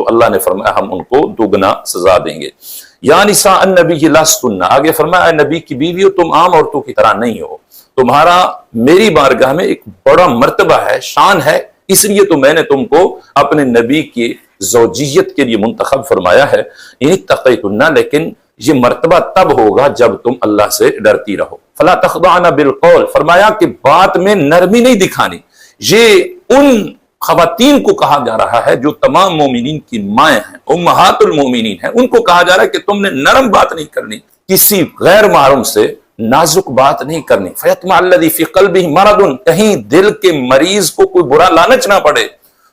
تو اللہ نے فرمایا ہم ان کو دوگنا سزا دیں گے۔ یا نساء النبی لستن، آگے فرمایا اے نبی کی بیویوں تم عام عورتوں کی طرح نہیں ہو، تمہارا میری بارگاہ میں ایک بڑا مرتبہ ہے، شان ہے، اس لیے تو میں نے تم کو اپنے نبی کی زوجیت کے لیے منتخب فرمایا ہے۔ ان اتقیتن، لیکن یہ مرتبہ تب ہوگا جب تم اللہ سے ڈرتی رہو۔ فلا تخضعن بالقول، فرمایا کہ بات میں نرمی نہیں دکھانی۔ یہ ان خواتین کو کہا جا رہا ہے جو تمام مومنین کی مائیں ہیں، امہات المومنین ہیں، ان کو کہا جا رہا ہے کہ تم نے نرم بات نہیں کرنی، کسی غیر محرم سے نازک بات نہیں کرنی۔ فیطمع الذی فی قلبہ مرض، کہیں دل کے مریض کو کوئی برا لالچ نہ پڑے۔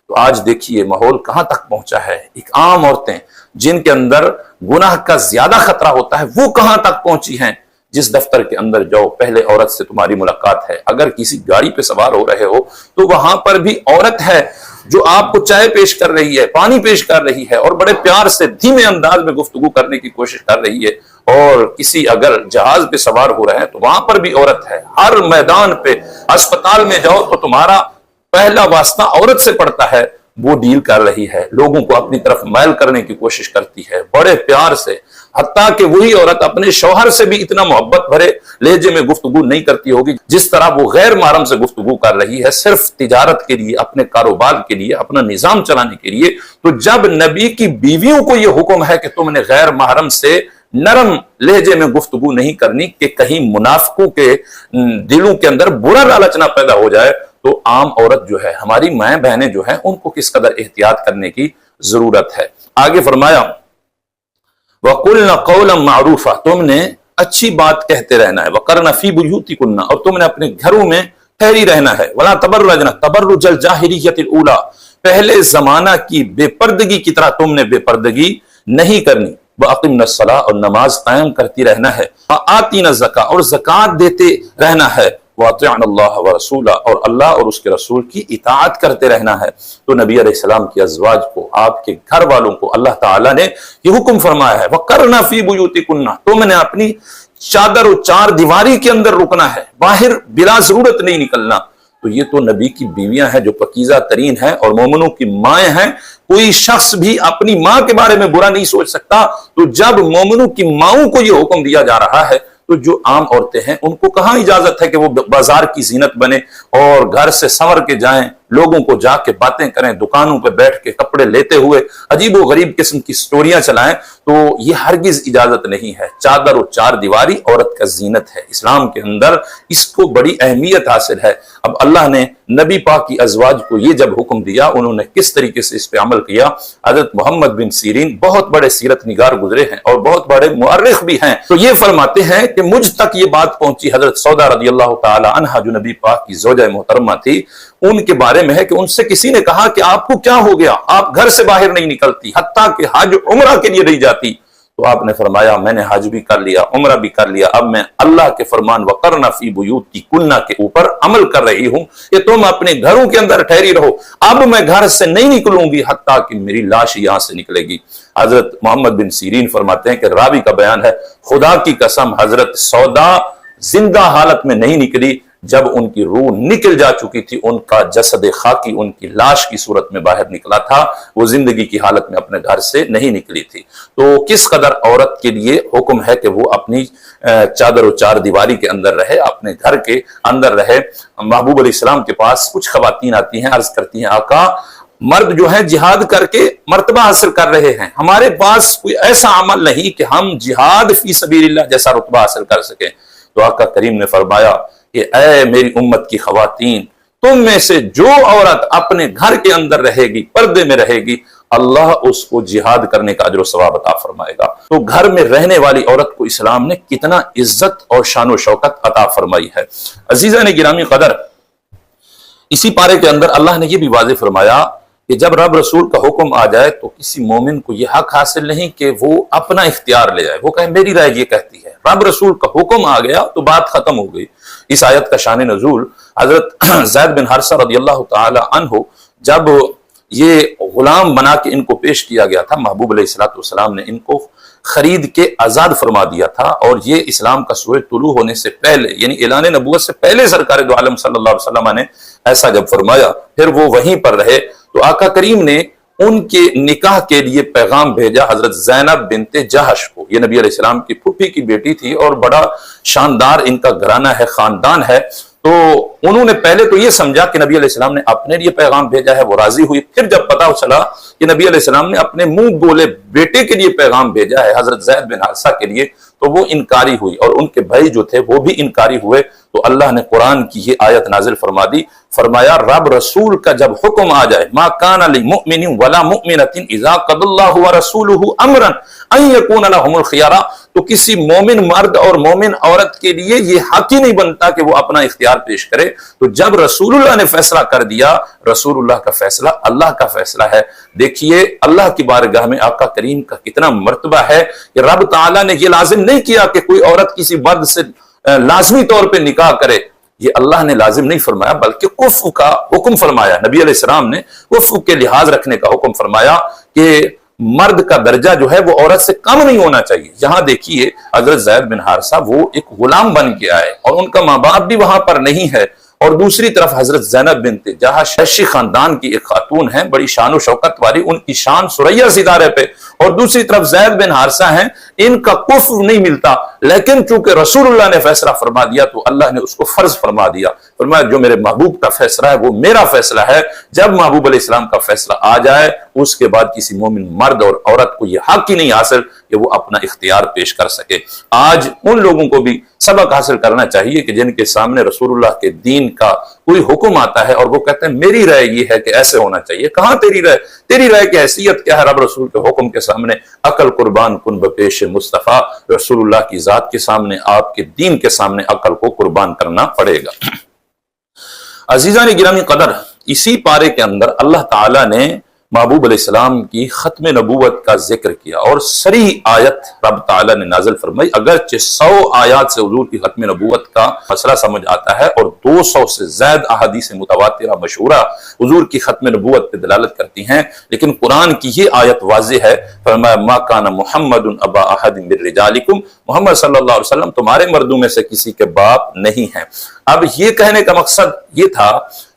تو آج دیکھیے ماحول کہاں تک پہنچا ہے، ایک عام عورتیں جن کے اندر گناہ کا زیادہ خطرہ ہوتا ہے وہ کہاں تک پہنچی ہیں۔ جس دفتر کے اندر جاؤ پہلے عورت سے تمہاری ملاقات ہے، اگر کسی گاڑی پہ سوار ہو رہے ہو تو وہاں پر بھی عورت ہے جو آپ کو چائے پیش کر رہی ہے، پانی پیش کر رہی ہے، اور بڑے پیار سے دھیمے انداز میں گفتگو کرنے کی کوشش کر رہی ہے۔ اور کسی اگر جہاز پہ سوار ہو رہے ہیں تو وہاں پر بھی عورت ہے۔ ہر میدان پہ، اسپتال میں جاؤ تو تمہارا پہلا واسطہ عورت سے پڑتا ہے، وہ ڈیل کر رہی ہے، لوگوں کو اپنی طرف مائل کرنے کی کوشش کرتی ہے بڑے پیار سے، حتیٰ کہ وہی عورت اپنے شوہر سے بھی اتنا محبت بھرے لہجے میں گفتگو نہیں کرتی ہوگی جس طرح وہ غیر محرم سے گفتگو کر رہی ہے، صرف تجارت کے لیے، اپنے کاروبار کے لیے، اپنا نظام چلانے کے لیے۔ تو جب نبی کی بیویوں کو یہ حکم ہے کہ تم نے غیر محرم سے نرم لہجے میں گفتگو نہیں کرنی کہ کہیں منافقوں کے دلوں کے اندر برا لالچ نہ پیدا ہو جائے، تو عام عورت جو ہے، ہماری مائیں بہنیں جو ہیں، ان کو کس قدر احتیاط کرنے کی ضرورت ہے۔ آگے فرمایا وَقُلْنَ قَوْلًا مَعْرُوفًا، تم نے اچھی بات کہتے رہنا ہے، وَقَرْنَ فِي بُيُوتِكُنَّ، اور تم نے اپنے گھروں میں ٹھہری رہنا ہے، وَلَا تَبَرَّجْنَ تَبَرُّجَ الْجَاهِلِيَّةِ الْأُولَىٰ، پہلے زمانہ کی بے پردگی کی طرح تم نے بے پردگی نہیں کرنی، وَأَقِمْنَ الصَّلَاةَ، اور نماز قائم کرتی رہنا ہے، وَآتِينَ الزَّكَاةَ، اور زکوٰۃ دیتے رہنا ہے، وَأَطِعْنَ اللَّهَ وَرَسُولَهُ، اور اللہ اور اس کے رسول کی اطاعت کرتے رہنا ہے۔ تو نبی علیہ السلام کی ازواج کو، آپ کے گھر والوں کو اللہ تعالیٰ نے یہ حکم فرمایا ہے وَقَرْنَ فِي بُيُوتِكُنَّ، تم نے اپنی چادر و چار دیواری کے اندر رکنا ہے، باہر بلا ضرورت نہیں نکلنا۔ تو یہ تو نبی کی بیویاں ہیں جو پاکیزہ ترین ہیں اور مومنوں کی مائیں ہیں، کوئی شخص بھی اپنی ماں کے بارے میں برا نہیں سوچ سکتا۔ تو جب مومنوں کی ماؤں کو یہ حکم دیا جا رہا ہے تو جو عام عورتیں ہیں ان کو کہاں اجازت ہے کہ وہ بازار کی زینت بنے اور گھر سے سنور کے جائیں، لوگوں کو جا کے باتیں کریں، دکانوں پہ بیٹھ کے کپڑے لیتے ہوئے عجیب و غریب قسم کی سٹوریاں چلائیں، تو یہ ہرگز اجازت نہیں ہے۔ چادر و چار دیواری عورت کا زینت ہے، اسلام کے اندر اس کو بڑی اہمیت حاصل ہے۔ اب اللہ نے نبی پاک کی ازواج کو یہ جب حکم دیا، انہوں نے کس طریقے سے اس پہ عمل کیا۔ حضرت محمد بن سیرین بہت بڑے سیرت نگار گزرے ہیں اور بہت بڑے مورخ بھی ہیں، تو یہ فرماتے ہیں کہ مجھ تک یہ بات پہنچی، حضرت سودا رضی اللہ تعالی عنہا جو نبی پاک کی زوجہ محترمہ تھی، ان کے بارے میں ہے کہ ان سے کسی نے کہا کہ آپ کو کیا ہو گیا، آپ گھر سے باہر نہیں نکلتی، حتیٰ کہ حج عمرہ کے لیے نہیں جاتی۔ تو آپ نے فرمایا میں نے حج بھی کر لیا، عمرہ بھی کر لیا، اب میں اللہ کے فرمان وَقَرْنَ فِي بُيُوتِكُنَّ کے اوپر عمل کر رہی ہوں کہ تم اپنے گھروں کے اندر ٹھہری رہو، اب میں گھر سے نہیں نکلوں گی حتیٰ کہ میری لاش یہاں سے نکلے گی۔ حضرت محمد بن سیرین فرماتے ہیں کہ راوی کا بیان ہے، خدا کی قسم حضرت سودا زندہ حالت میں نہیں نکلی، جب ان کی روح نکل جا چکی تھی، ان کا جسد خاکی ان کی لاش کی صورت میں باہر نکلا تھا، وہ زندگی کی حالت میں اپنے گھر سے نہیں نکلی تھی۔ تو کس قدر عورت کے لیے حکم ہے کہ وہ اپنی چادر و چار دیواری کے اندر رہے، اپنے گھر کے اندر رہے۔ محبوب علیہ السلام کے پاس کچھ خواتین آتی ہیں، عرض کرتی ہیں آقا مرد جو ہیں جہاد کر کے مرتبہ حاصل کر رہے ہیں، ہمارے پاس کوئی ایسا عمل نہیں کہ ہم جہاد فی سبیل اللہ جیسا رتبہ حاصل کر سکیں۔ تو آقا کریم نے فرمایا کہ اے میری امت کی خواتین، تم میں سے جو عورت اپنے گھر کے اندر رہے گی، پردے میں رہے گی، اللہ اس کو جہاد کرنے کا اجر و ثواب عطا فرمائے گا۔ تو گھر میں رہنے والی عورت کو اسلام نے کتنا عزت اور شان و شوکت عطا فرمائی ہے۔ عزیزان گرامی قدر، اسی پارے کے اندر اللہ نے یہ بھی واضح فرمایا کہ جب رب رسول کا حکم آ جائے تو کسی مومن کو یہ حق حاصل نہیں کہ وہ اپنا اختیار لے جائے، وہ کہے میری رائے یہ کہتی ہے۔ رب رسول کا حکم آ گیا تو بات ختم ہو گئی۔ اس آیت کا شان نزول حضرت زید بن حارثہ رضی اللہ تعالی عنہ جب یہ غلام بنا کے ان کو پیش کیا گیا تھا، محبوب علیہ السلام نے ان کو خرید کے آزاد فرما دیا تھا، اور یہ اسلام کا سورج طلوع ہونے سے پہلے یعنی اعلان نبوت سے پہلے سرکار دو عالم صلی اللہ علیہ وسلم نے ایسا جب فرمایا، پھر وہ وہیں پر رہے۔ تو آقا کریم نے ان کے نکاح کے لیے پیغام بھیجا حضرت زینب بنت جہش کو. یہ نبی علیہ السلام کی پھوپھی کی بیٹی تھی اور بڑا شاندار ان کا گھرانہ ہے، خاندان ہے. تو انہوں نے پہلے تو یہ سمجھا کہ نبی علیہ السلام نے اپنے لیے پیغام بھیجا ہے، وہ راضی ہوئی. پھر جب پتہ چلا کہ نبی علیہ السلام نے اپنے منہ بولے بیٹے کے لیے پیغام بھیجا ہے حضرت زید بن حارثہ کے لیے، تو وہ انکاری ہوئی اور ان کے بھائی جو تھے وہ بھی انکاری ہوئے. تو اللہ نے قرآن کی یہ آیت نازل فرما دی، فرمایا رب رسول کا جب حکم آ جائے، ما کان للمؤمن ولا مؤمنۃ اذا قضى الله ورسوله امرا ان يكون لهم الخيار، تو کسی مومن مرد اور مومن عورت کے لیے یہ حق ہی نہیں بنتا کہ وہ اپنا اختیار پیش کرے. تو جب رسول اللہ نے فیصلہ کر دیا، رسول اللہ کا فیصلہ اللہ کا فیصلہ ہے. دیکھیے اللہ کی بارگاہ میں آقا کریم کا کتنا مرتبہ ہے کہ رب تعالیٰ نے یہ لازم نہیں کیا کہ کوئی عورت کسی مرد سے لازمی طور پہ نکاح کرے، یہ اللہ نے لازم نہیں فرمایا بلکہ کفو کا حکم فرمایا. نبی علیہ السلام نے کفو کے لحاظ رکھنے کا حکم فرمایا کہ مرد کا درجہ جو ہے وہ عورت سے کم نہیں ہونا چاہیے. یہاں دیکھیے حضرت زید بن حارثہ وہ ایک غلام بن کے آئے اور ان کا ماں باپ بھی وہاں پر نہیں ہے، اور دوسری طرف حضرت زینب بنت جہش قریشی خاندان کی ایک خاتون ہیں، بڑی شان و شوکت والی، ان کی شان ثریا ستارے پہ، اور دوسری طرف زید بن حارثہ ہیں، ان کا کفر نہیں ملتا. لیکن چونکہ رسول اللہ نے فیصلہ فرما دیا تو اللہ نے اس کو فرض فرما دیا، فرمایا جو میرے محبوب کا فیصلہ ہے وہ میرا فیصلہ ہے. جب محبوب علیہ السلام کا فیصلہ آ جائے اس کے بعد کسی مومن مرد اور عورت کو یہ حق ہی نہیں حاصل کہ وہ اپنا اختیار پیش کر سکے. آج ان لوگوں کو بھی سبق حاصل کرنا چاہیے کہ جن کے سامنے رسول اللہ کے دین کا کوئی حکم آتا ہے اور وہ کہتے ہیں میری رائے یہ ہے کہ ایسے ہونا چاہیے. کہاں تیری رائے؟ تیری رائے کی حیثیت کیا ہے؟ رب رسول کے حکم کے سامنے عقل قربان کن بپیش مصطفیٰ، رسول اللہ کی ذات کے سامنے، آپ کے دین کے سامنے عقل کو قربان کرنا پڑے گا. عزیزان گرامی قدر، اسی پارے کے اندر اللہ تعالیٰ نے محبوب علیہ السلام کی ختم نبوت کا ذکر کیا اور صریح آیت رب تعالیٰ نے نازل فرمائی. اگرچہ 100 آیات سے حضور کی ختم نبوت کا مسئلہ سمجھ آتا ہے اور 200 سے زائد احادیث متواترہ مشہورہ حضور کی ختم نبوت پہ دلالت کرتی ہیں، لیکن قرآن کی یہ آیت واضح ہے. فرمایا ما کان محمد ابا احد من رجالکم، محمد صلی اللہ علیہ وسلم تمہارے مردوں میں سے کسی کے باپ نہیں ہیں. اب یہ کہنے کا مقصد یہ تھا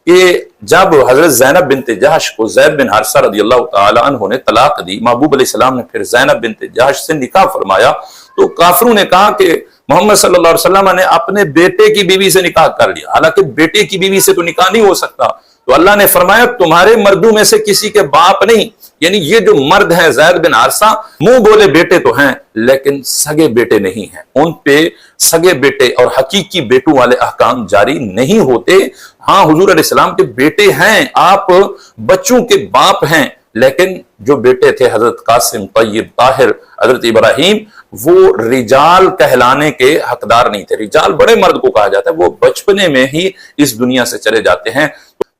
کہ جب حضرت زینب بنت جہش کو زید بن حارثہ رضی اللہ تعالی عنہ نے طلاق دی، محبوب علیہ السلام نے پھر زینب بنت جہش سے نکاح فرمایا، تو کافروں نے کہا کہ محمد صلی اللہ علیہ وسلم نے اپنے بیٹے کی بیوی سے نکاح کر لیا، حالانکہ بیٹے کی بیوی سے تو نکاح نہیں ہو سکتا. تو اللہ نے فرمایا تمہارے مردوں میں سے کسی کے باپ نہیں، یعنی یہ جو مرد ہیں زید بن حارثہ منہ بولے بیٹے تو ہیں لیکن سگے بیٹے نہیں ہیں، ان پہ سگے بیٹے اور حقیقی بیٹوں والے احکام جاری نہیں ہوتے. ہاں حضور علیہ السلام کے بیٹے ہیں، آپ بچوں کے باپ ہیں، لیکن جو بیٹے تھے حضرت قاسم، طیب، طاہر، حضرت ابراہیم، وہ رجال کہلانے کے حقدار نہیں تھے. رجال بڑے مرد کو کہا جاتا ہے، وہ بچپنے میں ہی اس دنیا سے چلے جاتے ہیں.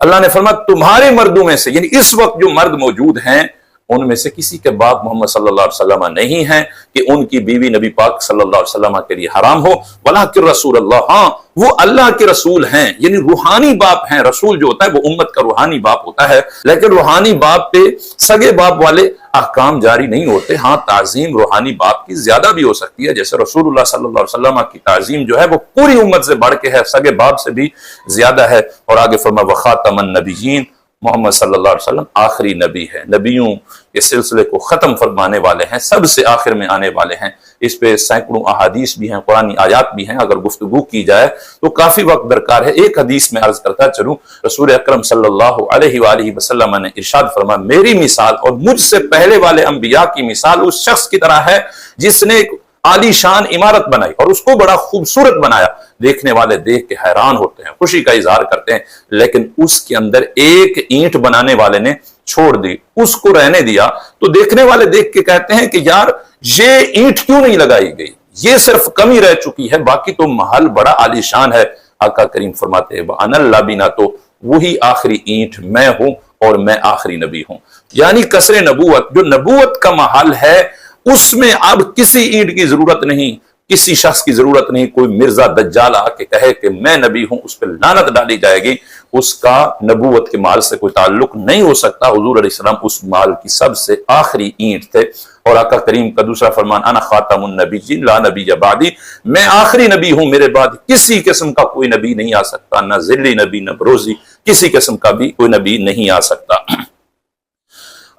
اللہ نے فرمایا تمہارے مردوں میں سے، یعنی اس وقت جو مرد موجود ہیں ان میں سے کسی کے باپ محمد صلی اللہ علیہ وسلم نہیں ہیں کہ ان کی بیوی نبی پاک صلی اللہ علیہ وسلم کے لیے حرام ہو. ولیکن رسول اللہ، ہاں وہ اللہ کے رسول ہیں، یعنی روحانی باپ ہیں. رسول جو ہوتا ہے وہ امت کا روحانی باپ ہوتا ہے، لیکن روحانی باپ پہ سگے باپ والے احکام جاری نہیں ہوتے. ہاں تعظیم روحانی باپ کی زیادہ بھی ہو سکتی ہے، جیسے رسول اللہ صلی اللہ علیہ وسلم کی تعظیم جو ہے وہ پوری امت سے بڑھ کے ہے، سگے باپ سے بھی زیادہ ہے. اور آگے فرمایا وخاتم النبیین، محمد صلی اللہ علیہ وسلم آخری نبی ہے، نبیوں کے سلسلے کو ختم فرمانے والے ہیں، سب سے آخر میں آنے والے ہیں. اس پہ سینکڑوں احادیث بھی ہیں، قرآنی آیات بھی ہیں. اگر گفتگو کی جائے تو کافی وقت درکار ہے. ایک حدیث میں عرض کرتا چلوں، رسول اکرم صلی اللہ علیہ وآلہ وسلم نے ارشاد فرمایا میری مثال اور مجھ سے پہلے والے انبیاء کی مثال اس شخص کی طرح ہے جس نے ایک عالی شان عمارت بنائی اور اس کو بڑا خوبصورت بنایا. دیکھنے والے دیکھ کے حیران ہوتے ہیں، خوشی کا اظہار کرتے ہیں، لیکن اس کے اندر ایک اینٹ بنانے والے نے چھوڑ دی، اس کو رہنے دیا. تو دیکھنے والے دیکھ کے کہتے ہیں کہ یار یہ اینٹ کیوں نہیں لگائی گئی، یہ صرف کمی رہ چکی ہے، باقی تو محل بڑا عالی شان ہے. آقا کریم فرماتے ہیں وَأَنَا اللَّبِنَةُ، تو وہی آخری اینٹ میں ہوں اور میں آخری نبی ہوں. یعنی قصر نبوت جو نبوت کا محل ہے اس میں اب کسی اینٹ کی ضرورت نہیں، کسی شخص کی ضرورت نہیں. کوئی مرزا دجال آ کے کہے کہ میں نبی ہوں، اس پہ لعنت ڈالی جائے گی، اس کا نبوت کے مال سے کوئی تعلق نہیں ہو سکتا. حضور علیہ السلام اس مال کی سب سے آخری اینٹ تھے. اور آقا کریم کا دوسرا فرمان انا خاتم النبیین لا نبی بعدی، میں آخری نبی ہوں، میرے بعد کسی قسم کا کوئی نبی نہیں آ سکتا، نہ ذلی نبی نہ بروزی، کسی قسم کا بھی کوئی نبی نہیں آ سکتا.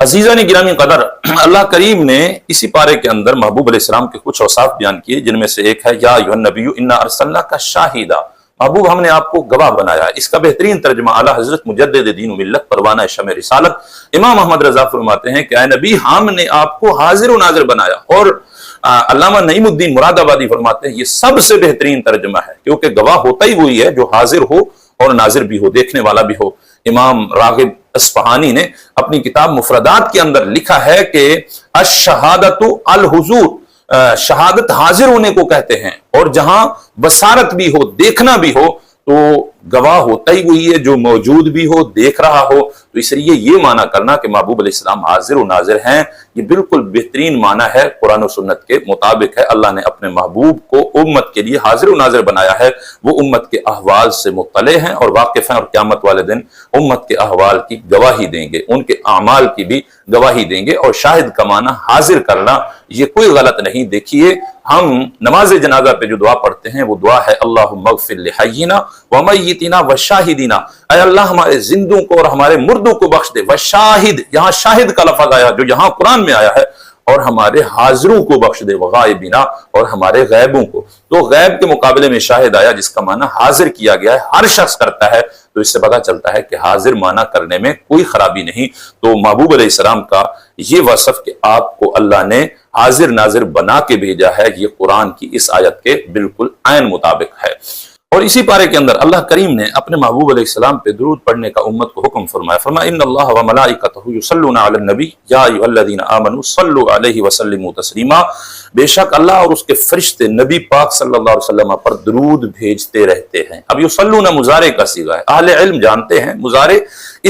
عزیزان گرامی قدر، اللہ کریم نے اسی پارے کے اندر محبوب علیہ السلام کے کچھ اوصاف بیان کیے، جن میں سے ایک ہے یا ایھا النبی انا ارسلناک شاہدا، محبوب ہم نے آپ کو گواہ بنایا ہے۔ اس کا بہترین ترجمہ اعلیٰ حضرت مجدد دین و ملت پروانہ شمع رسالت امام احمد رضا فرماتے ہیں کہ اے نبی ہم نے آپ کو حاضر و ناظر بنایا، اور علامہ نعیم الدین مراد آبادی فرماتے ہیں یہ سب سے بہترین ترجمہ ہے، کیونکہ گواہ ہوتا ہی وہی ہے جو حاضر ہو اور ناظر بھی ہو، دیکھنے والا بھی ہو۔ امام راغب اصفہانی نے اپنی کتاب مفردات کے اندر لکھا ہے کہ الشہادۃ الحضور، شہادت حاضر ہونے کو کہتے ہیں، اور جہاں بصارت بھی ہو، دیکھنا بھی ہو، تو گواہ ہوتا ہی وہی ہے جو موجود بھی ہو، دیکھ رہا ہو۔ تو اس لیے یہ معنی کرنا کہ محبوب علیہ السلام حاضر و ناظر ہیں، یہ بالکل بہترین معنی ہے، قرآن و سنت کے مطابق ہے۔ اللہ نے اپنے محبوب کو امت کے لیے حاضر و ناظر بنایا ہے، وہ امت کے احوال سے مطلع ہیں اور واقف ہیں، اور قیامت والے دن امت کے احوال کی گواہی دیں گے، ان کے اعمال کی بھی گواہی دیں گے۔ اور شاہد کا معنی حاضر کرنا، یہ کوئی غلط نہیں۔ دیکھیے ہم نماز جنازہ پہ جو دعا پڑھتے ہیں وہ دعا ہے اللہم اغفر لحینا ومیتنا وشاہدنا، اے اللہ ہمارے زندوں کو اور ہمارے مردوں کو بخش دے۔ وشاہد، یہاں شاہد کا لفظ آیا جو یہاں قرآن میں آیا ہے، اور ہمارے حاضروں کو بخش دے، وغائبنا، اور ہمارے غیبوں کو۔ تو غیب کے مقابلے میں شاہد آیا جس کا معنی حاضر کیا گیا ہے، ہر شخص کرتا ہے، تو اس سے پتہ چلتا ہے کہ حاضر معنی کرنے میں کوئی خرابی نہیں۔ تو محبوب علیہ السلام کا یہ وصف کہ آپ کو اللہ نے حاضر ناظر بنا کے بھیجا ہے، یہ قرآن کی اس آیت کے بالکل عین مطابق ہے۔ اور اسی پارے کے اندر اللہ کریم نے اپنے محبوب علیہ السلام پہ درود پڑھنے کا امت کو حکم فرمایا، فرمایا ان اللہ وملائکتہ یصلون علی النبی یا ایھا الذین آمنوا صلوا علیہ وسلموا تسلیما، بے شک اللہ اور اس کے فرشتے نبی پاک صلی اللہ علیہ وسلم پر درود بھیجتے رہتے ہیں۔ اب یصلون مضارع کا صیغہ ہے، اہل علم جانتے ہیں مضارع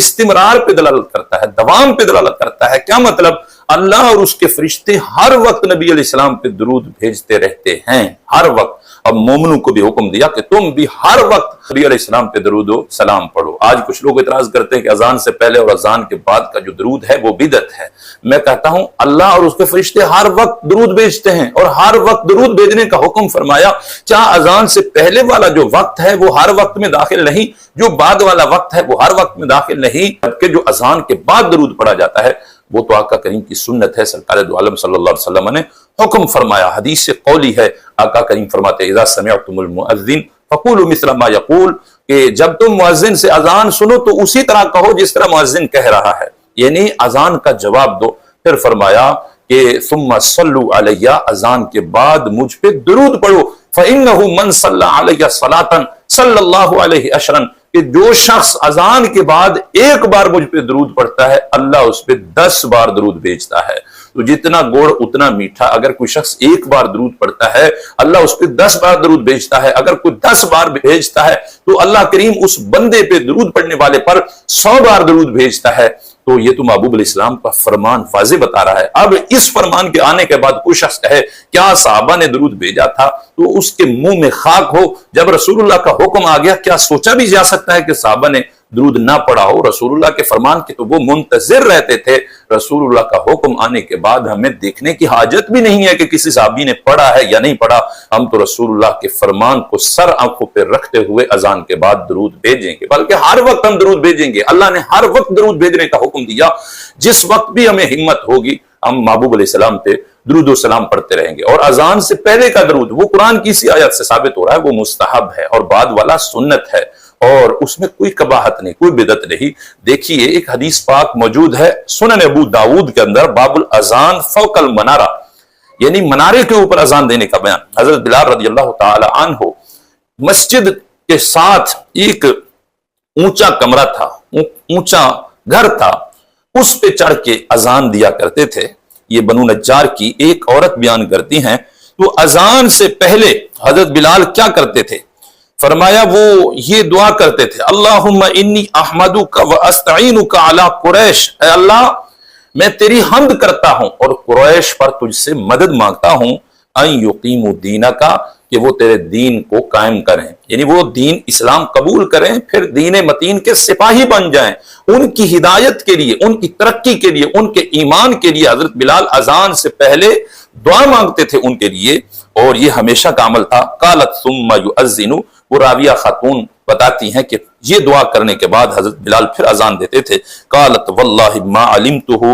استمرار پہ دلالت کرتا ہے، دوام پہ دلالت کرتا ہے۔ کیا مطلب؟ اللہ اور اس کے فرشتے ہر وقت نبی علیہ السلام پہ درود بھیجتے رہتے ہیں، ہر وقت۔ اب مومنوں کو بھی حکم دیا کہ تم بھی ہر وقت نبی علیہ السلام پہ درود و سلام پڑھو۔ آج کچھ لوگ اعتراض کرتے ہیں کہ اذان سے پہلے اور اذان کے بعد کا جو درود ہے وہ بدعت ہے۔ میں کہتا ہوں اللہ اور اس کے فرشتے ہر وقت درود بھیجتے ہیں، اور ہر وقت درود بھیجنے کا حکم فرمایا۔ کیا اذان سے پہلے والا جو وقت ہے وہ ہر وقت میں داخل نہیں، جو بعد والا وقت ہے وہ ہر وقت میں داخل نہیں، جبکہ جو اذان کے بعد درود پڑھا جاتا ہے وہ تو آقا کریم کی سنت ہے۔ سرکار دو عالم صلی اللہ علیہ وسلم نے حکم فرمایا، حدیث سے قولی ہے، آقا کریم فرماتے اذا سمعتم المؤذن فقولوا مثل ما يقول، کہ جب تم مؤذن سے اذان سنو تو اسی طرح کہو جس طرح مؤذن کہہ رہا ہے، یعنی اذان کا جواب دو۔ پھر فرمایا کہ ثم صلوا علی، اذان کے بعد مجھ پہ درود پڑھو، فإنه من صلى علی صلاۃ صلی اللہ علیہ عشرا، کہ جو شخص اذان کے بعد ایک بار مجھ پہ درود پڑھتا ہے اللہ اس پہ 10 بار درود بھیجتا ہے۔ تو جتنا گوڑ اتنا میٹھا، اگر کوئی شخص ایک بار درود پڑھتا ہے اللہ اس پہ 10 بار درود بھیجتا ہے، اگر کوئی 10 بار بھیجتا ہے تو اللہ کریم اس بندے پہ درود پڑھنے والے پر 100 بار درود بھیجتا ہے۔ تو یہ تو محبوب علیہ السلام کا فرمان واضح بتا رہا ہے۔ اب اس فرمان کے آنے کے بعد کوئی شخص کہے کیا صحابہ نے درود بھیجا تھا، تو اس کے منہ میں خاک ہو۔ جب رسول اللہ کا حکم آ گیا کیا سوچا بھی جا سکتا ہے کہ صحابہ نے درود نہ پڑھا ہو؟ رسول اللہ کے فرمان کے تو وہ منتظر رہتے تھے۔ رسول اللہ کا حکم آنے کے بعد ہمیں دیکھنے کی حاجت بھی نہیں ہے کہ کسی صحابی نے پڑھا ہے یا نہیں پڑھا، ہم تو رسول اللہ کے فرمان کو سر آنکھوں پہ رکھتے ہوئے اذان کے بعد درود بھیجیں گے، بلکہ ہر وقت ہم درود بھیجیں گے۔ اللہ نے ہر وقت درود بھیجنے کا حکم دیا، جس وقت بھی ہمیں ہمت ہوگی ہم محبوب علیہ السلام پہ درود و سلام پڑھتے رہیں گے۔ اور اذان سے پہلے کا درود وہ قرآن کی اسی آیت سے ثابت ہو رہا ہے، وہ مستحب ہے، اور بعد والا سنت ہے، اور اس میں کوئی قباحت نہیں، کوئی بدعت نہیں۔ دیکھیے ایک حدیث پاک موجود ہے سنن ابو داؤد کے اندر، باب الاذان فوق المنارہ، یعنی منارے کے اوپر اذان دینے کا بیان۔ حضرت بلال رضی اللہ تعالی عنہ مسجد کے ساتھ ایک اونچا کمرہ تھا، اونچا گھر تھا، اس پہ چڑھ کے اذان دیا کرتے تھے۔ یہ بنو نجار کی ایک عورت بیان کرتی ہیں، تو اذان سے پہلے حضرت بلال کیا کرتے تھے؟ فرمایا وہ یہ دعا کرتے تھے اللہم انی احمدک واستعینک علی قریش، اے اللہ میں تیری حمد کرتا ہوں اور قریش پر تجھ سے مدد مانگتا ہوں، ان یقیموا دینک، کہ وہ تیرے دین کو قائم کریں، یعنی وہ دین اسلام قبول کریں، پھر دین متین کے سپاہی بن جائیں۔ ان کی ہدایت کے لیے، ان کی ترقی کے لیے، ان کے ایمان کے لیے حضرت بلال اذان سے پہلے دعا مانگتے تھے ان کے لیے، اور یہ ہمیشہ کا عمل تھا۔ قالت ثم یؤذن، وہ راویہ خاتون بتاتی ہیں کہ یہ دعا کرنے کے بعد حضرت بلال پھر اذان دیتے تھے۔ قالت واللہ ما علمتہ،